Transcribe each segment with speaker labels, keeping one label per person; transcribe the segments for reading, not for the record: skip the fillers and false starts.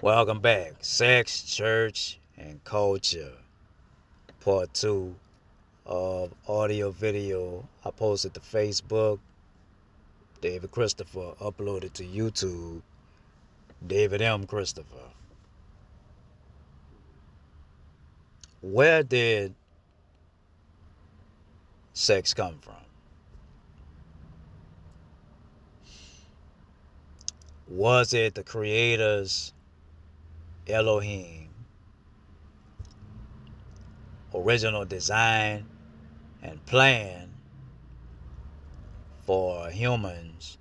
Speaker 1: Welcome back. Sex, Church, and Culture. Part 2 of audio video I posted to Facebook. David Christopher uploaded to YouTube. David M. Christopher. Where did sex come from? Was it the Creator's Elohim original design and plan for humans,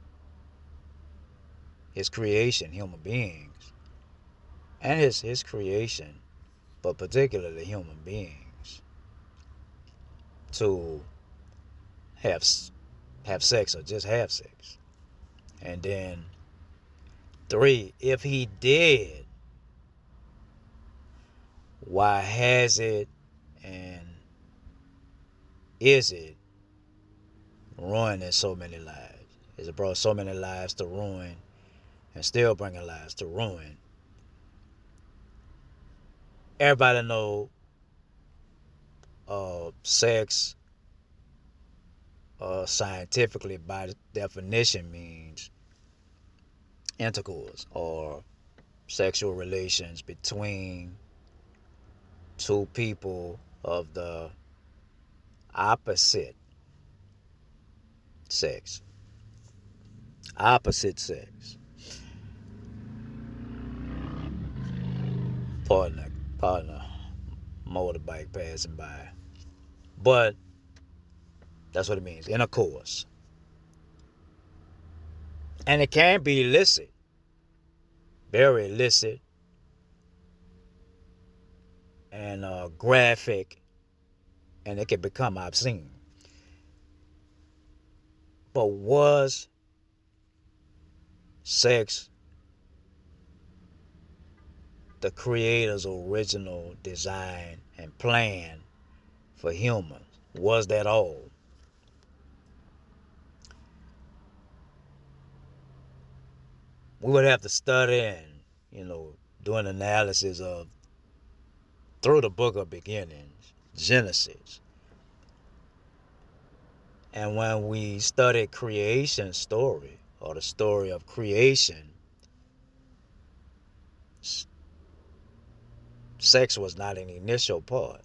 Speaker 1: his creation, human beings, and his creation, but particularly human beings, to have have sex or just have sex? And then 3, if he did, why has it and is it ruining so many lives? Has it brought so many lives to ruin and still bringing lives to ruin? Everybody know sex scientifically by definition means intercourse or sexual relations between two people of the opposite sex. Opposite sex. Partner, partner, motorbike passing by. But that's what it means. Intercourse. And it can be illicit. Very illicit and graphic. And it can become obscene. But was sex the Creator's original design and plan for humans? Was that all? We would have to study and, do an analysis of through the book of beginnings, Genesis. And when we study creation story or the story of creation, sex was not an initial part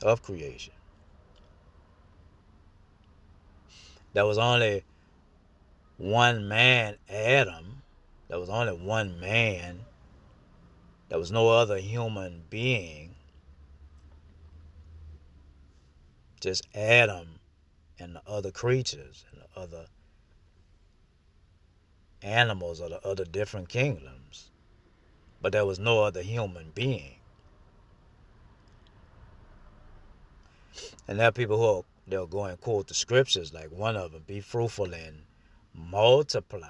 Speaker 1: of creation. There was only one man, Adam. There was only one man. There was no other human being. Just Adam and the other creatures and the other animals or the other different kingdoms. But there was no other human being. And there are people they'll go and quote the scriptures, like one of them, be fruitful and multiply,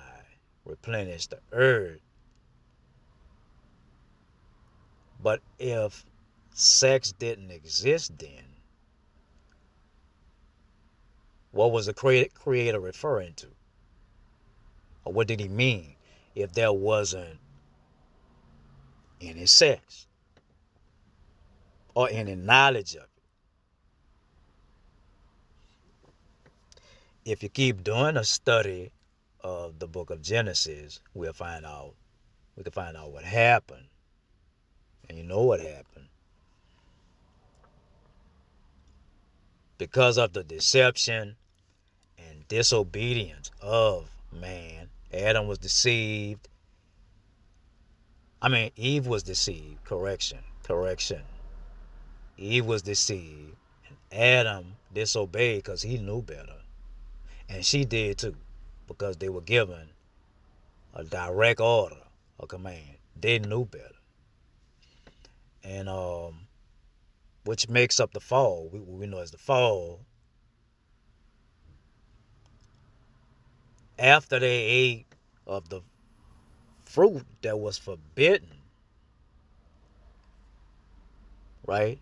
Speaker 1: replenish the earth. But if sex didn't exist then, what was the creator referring to? Or what did he mean if there wasn't any sex or any knowledge of it? If you keep doing a study of the book of Genesis, we can find out what happened. And you know what happened. Because of the deception and disobedience of man, Adam was deceived. Eve was deceived. Correction. Eve was deceived. And Adam disobeyed because he knew better. And she did too, because they were given a direct order, a command. They knew better. And which makes up the fall. We know as the fall. After they ate of the fruit that was forbidden, right?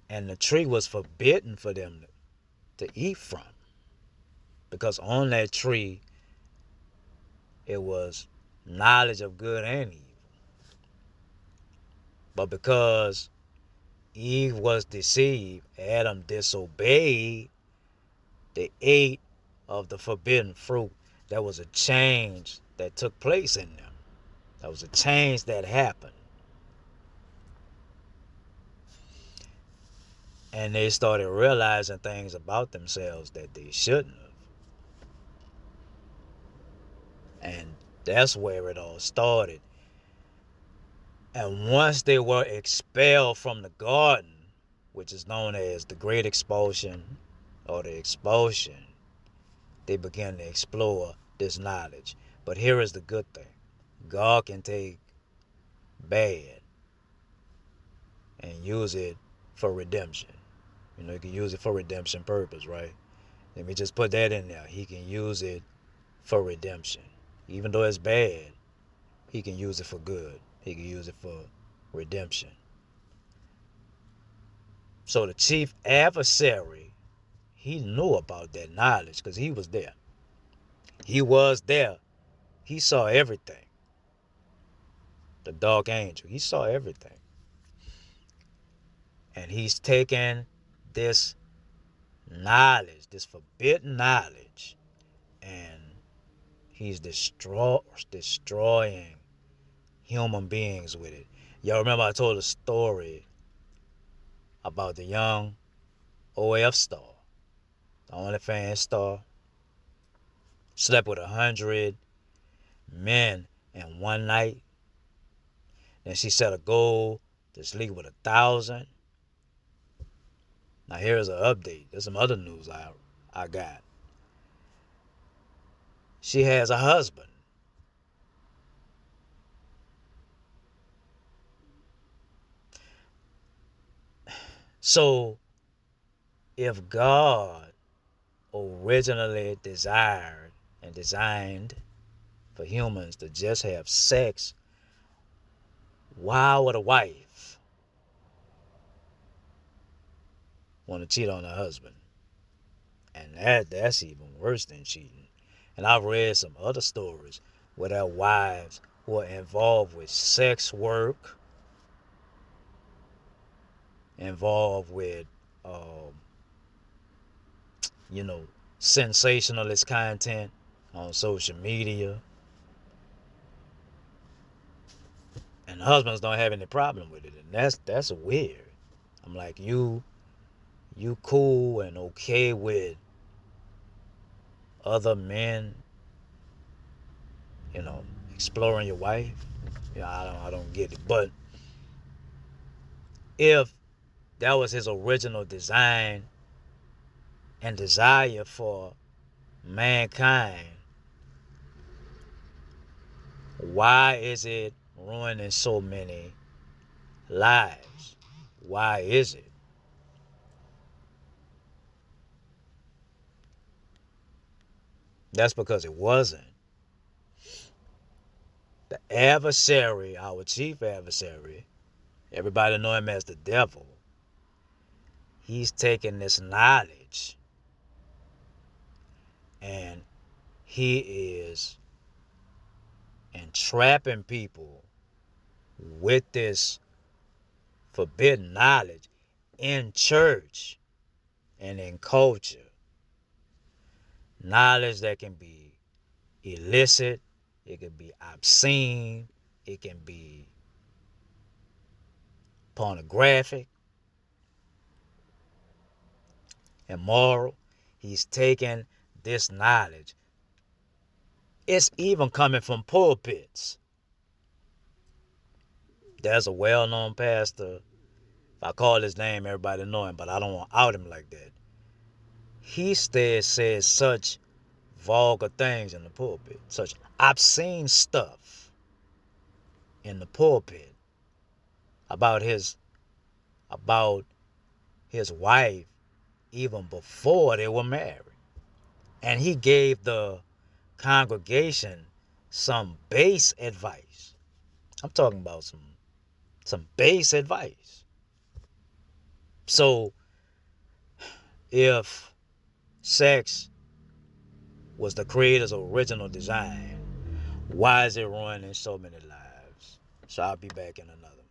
Speaker 1: And the tree was forbidden for them to eat from. Because on that tree, It was knowledge of good and evil. But because Eve was deceived, Adam disobeyed, they ate of the forbidden fruit. There was a change that took place in them. There was a change that happened. And they started realizing things about themselves that they shouldn't have. And that's where it all started. And once they were expelled from the garden, which is known as the Great Expulsion or the Expulsion, they began to explore this knowledge. But here is the good thing: God can take bad and use it for redemption. You know, he can use it for redemption purpose, right? Let me just put that in there. He can use it for redemption. Even though it's bad, he can use it for good. He can use it for redemption. So the chief adversary, he knew about that knowledge because he was there. He was there. He saw everything. The dark angel, he saw everything. And he's taken this knowledge, this forbidden knowledge, and he's destroying human beings with it. Y'all remember I told a story about the young OF star, the OnlyFans star, slept with 100 men in one night. Then she set a goal to sleep with 1,000. Now here's an update. There's some other news I got. She has a husband. So if God originally desired and designed for humans to just have sex, why would a wife want to cheat on her husband? And that's even worse than cheating. And I've read some other stories where their wives were involved with sex work, involved with, um, you know, sensationalist content on social media, and husbands don't have any problem with it, and that's weird. I'm like, you cool and okay with other men, you know, exploring your wife? You know, I don't get it. But if that was his original design and desire for mankind, why is it ruining so many lives? Why is it? That's because it wasn't. The adversary, our chief adversary, everybody know him as the devil. He's taking this knowledge and he is entrapping people with this forbidden knowledge in church and in culture. Knowledge that can be illicit, it can be obscene, it can be pornographic, immoral. He's taking this knowledge. It's even coming from pulpits. There's a well-known pastor. If I call his name, everybody know him, but I don't want to out him like that. He says such vulgar things in the pulpit, such obscene stuff in the pulpit about about his wife even before they were married. And he gave the congregation some base advice. I'm talking about some base advice. So if sex was the creator's original design, Why is it ruining so many lives? So I'll be back in another.